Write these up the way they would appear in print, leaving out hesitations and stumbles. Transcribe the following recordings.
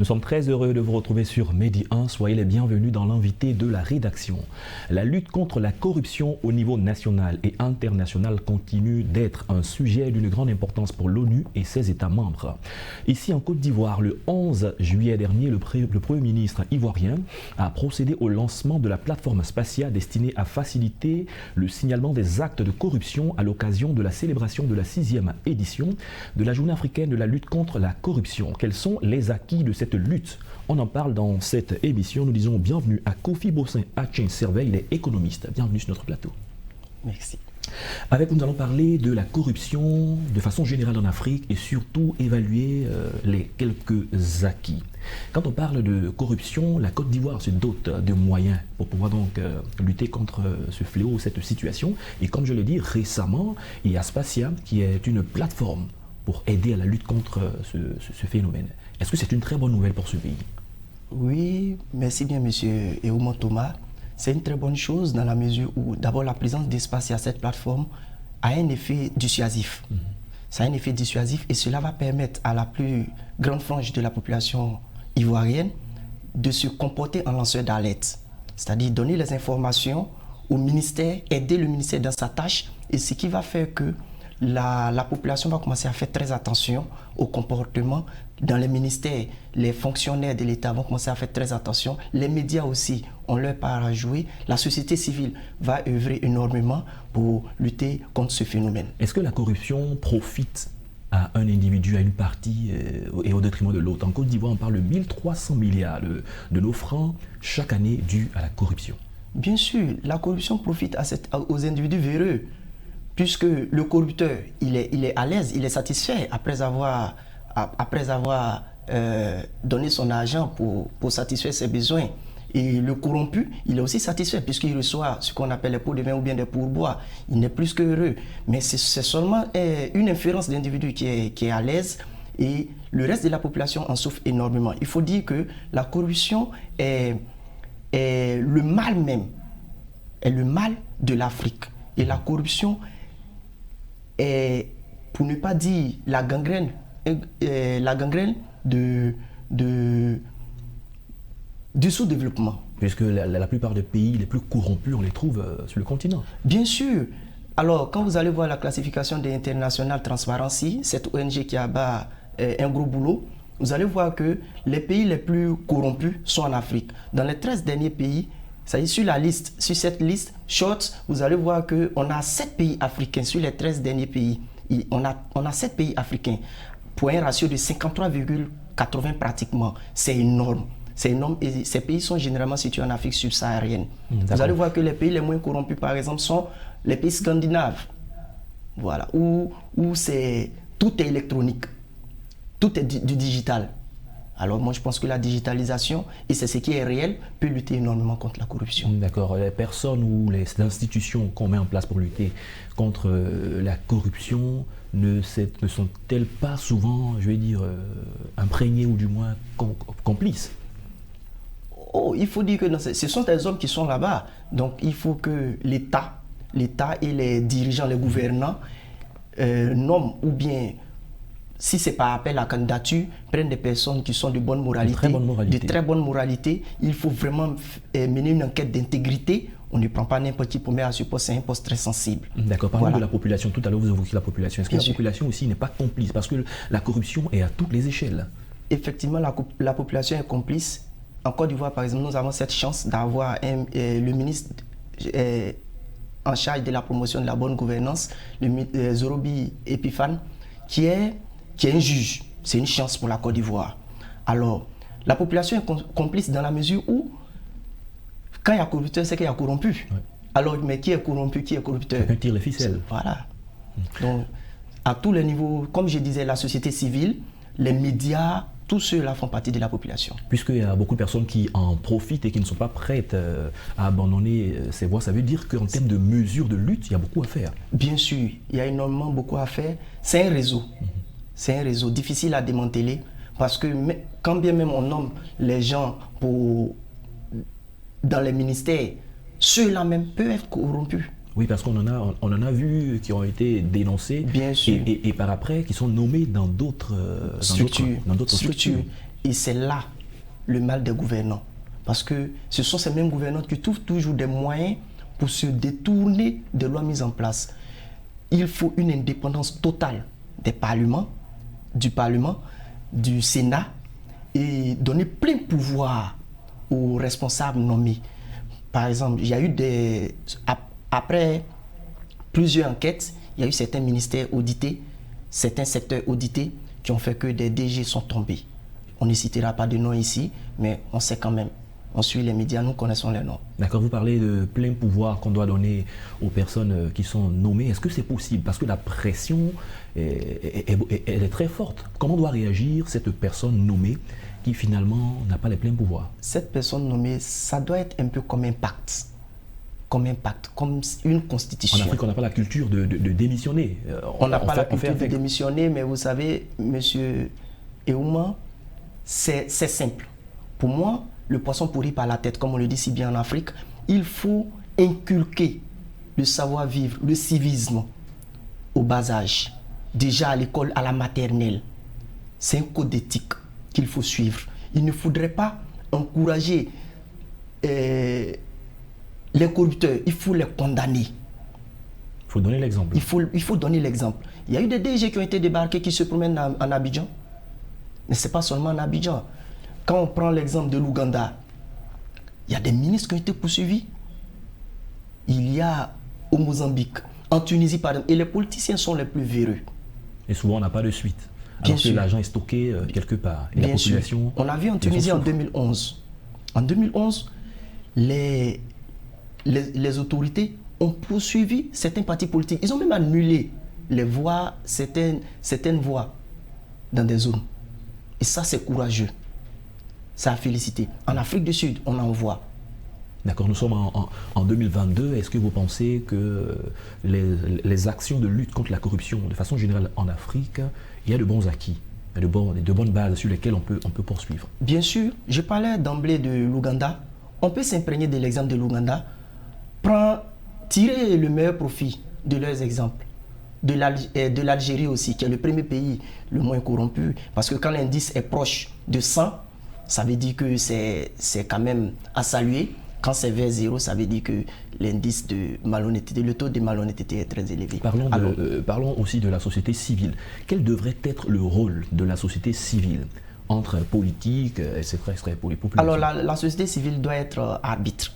Nous sommes très heureux de vous retrouver sur Medi 1. Soyez les bienvenus dans l'invité de la rédaction. La lutte contre la corruption au niveau national et international continue d'être un sujet d'une grande importance pour l'ONU et ses États membres. Ici en Côte d'Ivoire, le 11 juillet dernier, le Premier ministre ivoirien a procédé au lancement de la plateforme Spatia destinée à faciliter le signalement des actes de corruption à l'occasion de la célébration de la 6e édition de la Journée africaine de la lutte contre la corruption. Quels sont les acquis de cette lutte? On en parle dans cette émission. Nous disons bienvenue à Kofi Bossin Achin-Serveil, il est économiste. Bienvenue sur notre plateau. Merci. Avec nous, nous allons parler de la corruption de façon générale en Afrique et surtout évaluer les quelques acquis. Quand on parle de corruption, la Côte d'Ivoire se dote de moyens pour pouvoir donc lutter contre ce fléau, cette situation. Et comme je l'ai dit récemment, il y a Spatia qui est une plateforme pour aider à la lutte contre ce phénomène. Est-ce que c'est une très bonne nouvelle pour ce pays? Oui, merci bien monsieur Eoumon Thomas. C'est une très bonne chose dans la mesure où d'abord la présence d'Espacia, cette plateforme, a un effet dissuasif. Ça a un effet dissuasif et cela va permettre à la plus grande frange de la population ivoirienne de se comporter en lanceur d'alerte. C'est-à-dire donner les informations au ministère, aider le ministère dans sa tâche, et ce qui va faire que la population va commencer à faire très attention au comportement dans les ministères. Les fonctionnaires de l'État vont commencer à faire très attention. Les médias aussi ont leur part à jouer. La société civile va œuvrer énormément pour lutter contre ce phénomène. Est-ce que la corruption profite à un individu, à une partie et au détriment de l'autre? En Côte d'Ivoire, on parle de 1300 milliards de nos francs chaque année dus à la corruption. Bien sûr, la corruption profite aux individus véreux, puisque le corrupteur, il est à l'aise, il est satisfait après avoir donné son argent pour satisfaire ses besoins. Et le corrompu, il est aussi satisfait puisqu'il reçoit ce qu'on appelle les pots de vin ou bien des pourboires. Il n'est plus qu'heureux. Mais c'est seulement une inférence d'individu qui est à l'aise et le reste de la population en souffre énormément. Il faut dire que la corruption est le mal même, est le mal de l'Afrique. Et la corruption est, pour ne pas dire la gangrène du sous-développement. Puisque la plupart des pays les plus corrompus, on les trouve sur le continent. Bien sûr. Alors, quand vous allez voir la classification de International Transparency, cette ONG qui abat un gros boulot, vous allez voir que les pays les plus corrompus sont en Afrique. Dans les 13 derniers pays, ça y est, sur cette liste, short, vous allez voir qu'on a 7 pays africains sur les 13 derniers pays. On a 7 pays africains pour un ratio de 53,80 pratiquement. C'est énorme. C'est énorme et ces pays sont généralement situés en Afrique subsaharienne. Vous allez voir que les pays les moins corrompus, par exemple, sont les pays scandinaves. Voilà, où tout est électronique, tout est du digital. Alors moi je pense que la digitalisation, et c'est ce qui est réel, peut lutter énormément contre la corruption. D'accord. Les personnes ou les institutions qu'on met en place pour lutter contre la corruption ne sont-elles pas souvent, je vais dire, imprégnées ou du moins complices? Oh, il faut dire que ce sont des hommes qui sont là-bas. Donc il faut que l'État et les dirigeants, les gouvernants nomment ou bien, si ce n'est pas appel à candidature, prennent des personnes qui sont de bonne moralité, de très bonne moralité. Il faut vraiment mener une enquête d'intégrité. On ne prend pas n'importe qui pour mettre à ce poste, c'est un poste très sensible. D'accord, parlons de la population. Tout à l'heure, vous évoquiez la population. Est-ce que la population aussi n'est pas complice? Parce que la corruption est à toutes les échelles. Effectivement, la population est complice. En Côte d'Ivoire, par exemple, nous avons cette chance d'avoir le ministre en charge de la promotion de la bonne gouvernance, le Zorobi Epiphane, qui est un juge. C'est une chance pour la Côte d'Ivoire. Alors, la population est complice dans la mesure où, quand il y a corrupteur, c'est qu'il y a corrompu. Ouais. Alors, mais qui est corrompu, qui est corrupteur? Chacun tire les ficelles. Voilà. Donc, à tous les niveaux, comme je disais, la société civile, les médias, tous ceux-là font partie de la population. Puisqu'il y a beaucoup de personnes qui en profitent et qui ne sont pas prêtes à abandonner ces voies, ça veut dire qu'en termes de mesures de lutte, il y a beaucoup à faire. Bien sûr, il y a énormément beaucoup à faire. C'est un réseau. C'est un réseau difficile à démanteler parce que quand bien même on nomme les gens dans les ministères, ceux-là même peuvent être corrompus. Oui, parce qu'on en a vu qui ont été dénoncés. Bien sûr. Et par après, qui sont nommés dans d'autres structures. Et c'est là le mal des gouvernants. Parce que ce sont ces mêmes gouvernants qui trouvent toujours des moyens pour se détourner des lois mises en place. Il faut une indépendance totale du Parlement, du Sénat, et donner plein pouvoir aux responsables nommés. Par exemple, il y a eu après plusieurs enquêtes, il y a eu certains ministères audités, certains secteurs audités qui ont fait que des DG sont tombés. On ne citera pas de nom ici, mais on sait quand même. On suit les médias, nous connaissons les noms. D'accord, vous parlez de plein pouvoir qu'on doit donner aux personnes qui sont nommées. Est-ce que c'est possible? Parce que la pression, elle est très forte. Comment doit réagir cette personne nommée qui finalement n'a pas les pleins pouvoirs? Cette personne nommée, ça doit être un peu comme un pacte. Comme une constitution. En Afrique, on n'a pas la culture de démissionner. On n'a pas la culture de démissionner, mais vous savez, M. Eouma, c'est simple. Pour moi, le poisson pourrit par la tête, comme on le dit si bien en Afrique. Il faut inculquer le savoir-vivre, le civisme au bas âge. Déjà à l'école, à la maternelle. C'est un code d'éthique qu'il faut suivre. Il ne faudrait pas encourager les corrupteurs. Il faut les condamner. Il faut donner l'exemple. Il faut donner l'exemple. Il y a eu des DG qui ont été débarqués qui se promènent en Abidjan. Mais ce n'est pas seulement en Abidjan. Quand on prend l'exemple de l'Ouganda, il y a des ministres qui ont été poursuivis. Il y a au Mozambique, en Tunisie par exemple, et les politiciens sont les plus véreux. Et souvent on n'a pas de suite. Alors que l'argent est stocké quelque part. Et la population. On a vu en Tunisie en 2011. En 2011, les autorités ont poursuivi certains partis politiques. Ils ont même annulé les voix, certaines voix dans des zones. Et ça, c'est courageux. Ça a félicité. En Afrique du Sud, on en voit. D'accord, nous sommes en 2022. Est-ce que vous pensez que les actions de lutte contre la corruption, de façon générale en Afrique, il y a de bons acquis, de bonnes bases sur lesquelles on peut poursuivre? Bien sûr, je parlais d'emblée de l'Ouganda. On peut s'imprégner de l'exemple de l'Ouganda, tirer le meilleur profit de leurs exemples. De l'Algérie aussi, qui est le premier pays le moins corrompu. Parce que quand l'indice est proche de 100, ça veut dire que c'est quand même à saluer. Quand c'est vers 0, ça veut dire que l'indice de malhonnêteté, le taux de malhonnêteté est très élevé. Parlons aussi de la société civile. Quel devrait être le rôle de la société civile entre politique, etc., pour les populations? Alors la société civile doit être arbitre.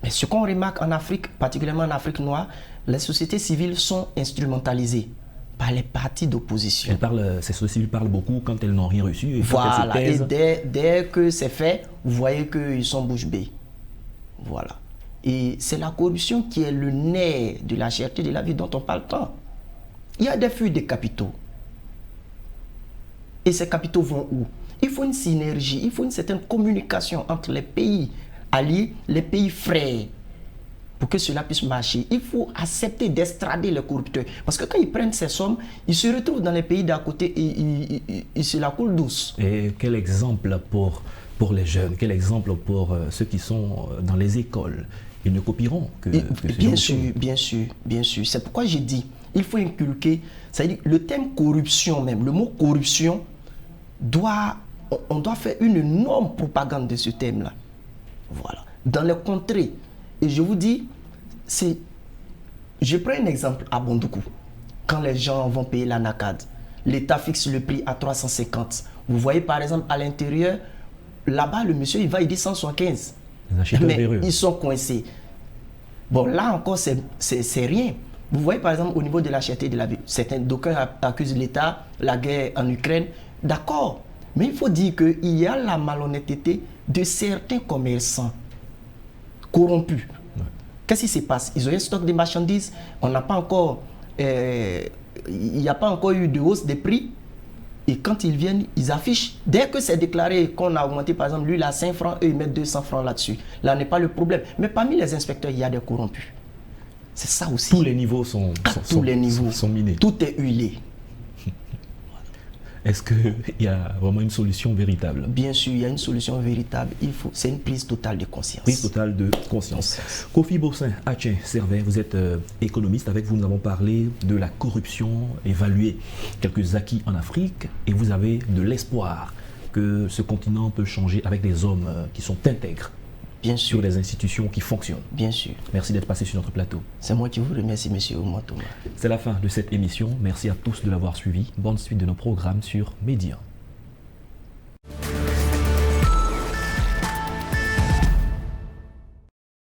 Mais ce qu'on remarque en Afrique, particulièrement en Afrique noire, les sociétés civiles sont instrumentalisées par les partis d'opposition. Ces sociétés civiles parlent beaucoup quand elles n'ont rien reçu. Et voilà, et dès que c'est fait, vous voyez qu'ils sont bouche bée. Voilà. Et c'est la corruption qui est le nerf de la cherté de la vie dont on parle tant. Il y a des fuites de capitaux. Et ces capitaux vont où? Il faut une synergie, il faut une certaine communication entre les pays alliés, les pays frères. Pour que cela puisse marcher, il faut accepter d'extrader les corrupteurs. Parce que quand ils prennent ces sommes, ils se retrouvent dans les pays d'à côté et ils se la coulent douce. Et quel exemple pour les jeunes, quel exemple pour ceux qui sont dans les écoles? Ils ne copieront que bien sûr, bien sûr, bien sûr. C'est pourquoi j'ai dit, il faut inculquer, c'est-à-dire le thème corruption même, le mot corruption, on doit faire une énorme propagande de ce thème-là. Voilà. Dans les contrées. Et je vous dis, je prends un exemple à Bondoukou. Quand les gens vont payer la NACAD, l'État fixe le prix à 350. Vous voyez par exemple à l'intérieur, là-bas le monsieur il dit 175. Mais ils sont coincés. Bon là encore c'est rien. Vous voyez par exemple au niveau de la cherté de la vie, d'aucuns accusent l'État, la guerre en Ukraine. D'accord. Mais il faut dire qu'il y a la malhonnêteté de certains commerçants corrompus. Ouais. Qu'est-ce qui se passe? Ils ont un stock de marchandises, on n'a pas encore, il n'y a pas encore eu de hausse des prix. Et quand ils viennent, ils affichent. Dès que c'est déclaré qu'on a augmenté, par exemple, l'huile à 5 francs, eux ils mettent 200 francs là-dessus. Là n'est pas le problème. Mais parmi les inspecteurs, il y a des corrompus. C'est ça aussi. Tous les niveaux sont minés. Tout est huilé. Est-ce qu'il y a vraiment une solution véritable? Bien sûr, il y a une solution véritable. C'est une prise totale de conscience. Prise totale de conscience. Kofi Bossin, Atien Servet, vous êtes économiste. Avec vous, nous avons parlé de la corruption, évalué quelques acquis en Afrique et vous avez de l'espoir que ce continent peut changer avec des hommes qui sont intègres Bien sûr. sur les institutions qui fonctionnent. Bien sûr. Merci d'être passé sur notre plateau. C'est moi qui vous remercie, monsieur Oumar Thomas. C'est la fin de cette émission. Merci à tous de l'avoir suivi. Bonne suite de nos programmes sur Média.